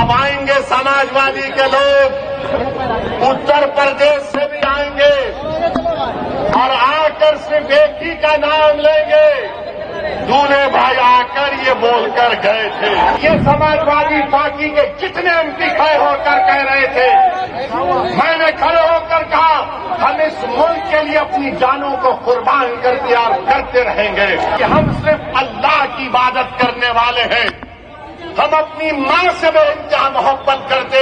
اب آئیں گے سماجوادی کے لوگ، اتر پردیش سے بھی آئیں گے اور آ کر صرف ایک ہی کا نام لیں گے۔ دولہے بھائی آ کر یہ بول کر گئے تھے، یہ سماجوادی پارٹی کے جتنے ایم پی کھڑے ہو کر کہہ رہے تھے، میں نے کھڑے ہو کر کہا ہم اس ملک کے لیے اپنی جانوں کو قربان کر دیا اور کرتے رہیں گے کہ ہم صرف اللہ کی عبادت کرنے والے ہیں۔ ہم اپنی ماں سے بے انتہا محبت کرتے،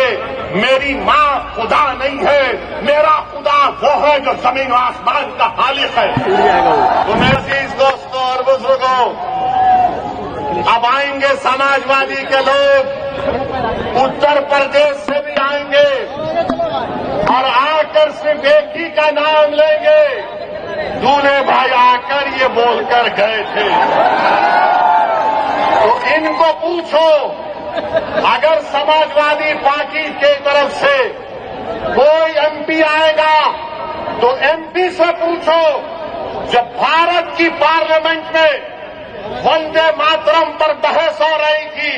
میری ماں خدا نہیں ہے، میرا خدا وہ ہے جو زمین و آسمان کا خالق ہے۔ تو میرے عزیز دوستوں اور بزرگوں، اب آئیں گے سماجوادی کے لوگ، اتر پردیش سے بھی آئیں گے اور آ کر صرف ایک ہی کا نام لیں گے۔ دولہے بھائی آ کر یہ بول کر گئے تھے، تو ان کو پوچھو، اگر سماجوادی پارٹی کی طرف سے کوئی ایم پی آئے گا تو ایم پی سے پوچھو، جب بھارت کی پارلیمنٹ میں وندے ماترم پر بحث ہو رہی تھی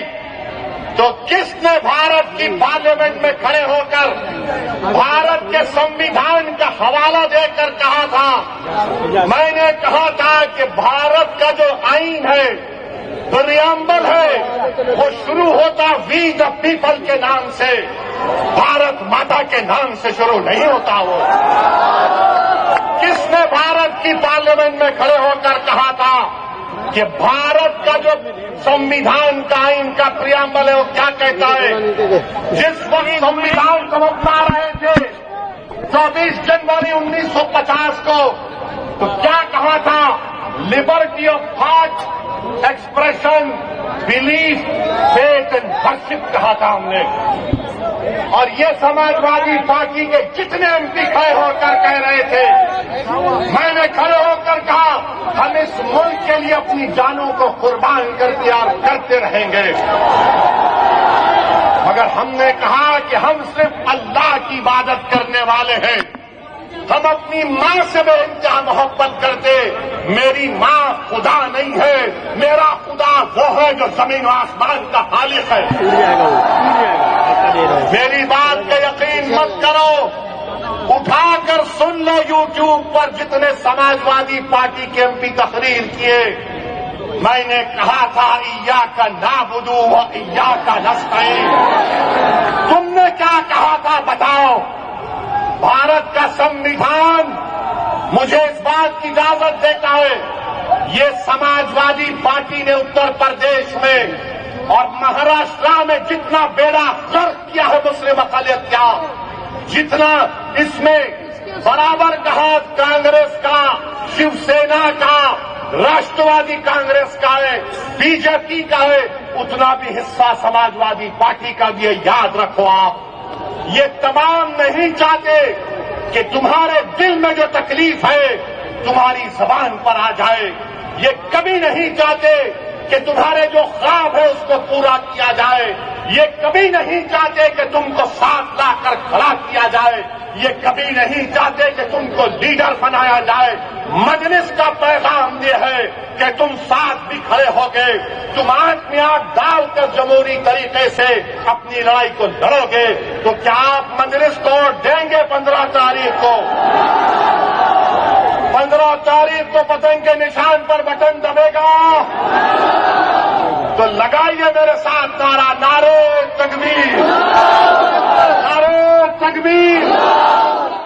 تو کس نے بھارت کی پارلیمنٹ میں کھڑے ہو کر بھارت کے سمویدھان کا حوالہ دے کر کہا تھا؟ میں نے کہا تھا کہ بھارت کا جو آئین ہے، پریامبل ہے، وہ شروع ہوتا وی دا پیپل کے نام سے، بھارت ماتا کے نام سے شروع نہیں ہوتا۔ وہ کس نے بھارت کی پارلیمنٹ میں کھڑے ہو کر کہا تھا کہ بھارت کا جو سمویدھان کا آئین کا پریامبل ہے وہ کیا کہتا ہے؟ جس وقت سمویدھان کو اپنا رہے تھے 24 جنوری 1950 کو، تو کیا کہا تھا؟ Liberty of thought, expression, belief, faith and worship کہا تھا ہم نے۔ اور یہ سماجوادی پارٹی کے جتنے ایم پی کھڑے ہو کر کہہ رہے تھے، میں نے کھڑے ہو کر کہا ہم اس ملک کے لیے اپنی جانوں کو قربان کر دیا اور کرتے رہیں گے، مگر ہم نے کہا کہ ہم صرف اللہ کی عبادت کرنے والے ہیں۔ ہم اپنی ماں سے بے انتہا محبت کرتے، میری ماں خدا نہیں ہے، میرا خدا وہ ہے جو زمین و آسمان کا خالق ہے۔ میری بات کا یقین مت کرو، اٹھا کر سن لو یوٹیوب پر جتنے سماجوادی پارٹی کے ایم پی تقریر کیے۔ میں نے کہا تھا ایاک نعبد و ایاک نستعین۔ تم نے کیا کہا تھا بتاؤ؟ بھارت کا سمویدھان مجھے اس بات کی اجازت دیتا ہے، یہ سماجوادی پارٹی نے اتر پردیش میں اور مہاراشٹر میں جتنا بیڑا غرق کیا ہے مسلم اقلیت کا، جتنا اس میں برابر کا ہاتھ کانگریس کا، شیو سینا کا، راشٹروادی کانگریس کا ہے، بی جے پی کا ہے، اتنا بھی حصہ سماجوادی پارٹی کا بھی ہے۔ یاد رکھو، آپ یہ تمام نہیں چاہتے کہ تمہارے دل میں جو تکلیف ہے تمہاری زبان پر آ جائے، یہ کبھی نہیں چاہتے کہ تمہارے جو خواب ہے اس کو پورا کیا جائے، یہ کبھی نہیں چاہتے کہ تم کو ساتھ لا کر کھڑا کیا جائے، یہ کبھی نہیں چاہتے کہ تم کو لیڈر بنایا جائے۔ مجلس کا پیغام یہ ہے کہ تم ساتھ بھی کھڑے ہو گئے، تم آنکھ میں آنکھ ڈال کر جمہوری طریقے سے اپنی لڑائی کو لڑو گے، تو کیا آپ مجلس کو دیں گے 15 تاریخ کو؟ 15 تاریخ کو پتنگ کے نشان پر بٹن دبے گا، تو لگائیے میرے ساتھ نعرہ، نعرے تکبیر۔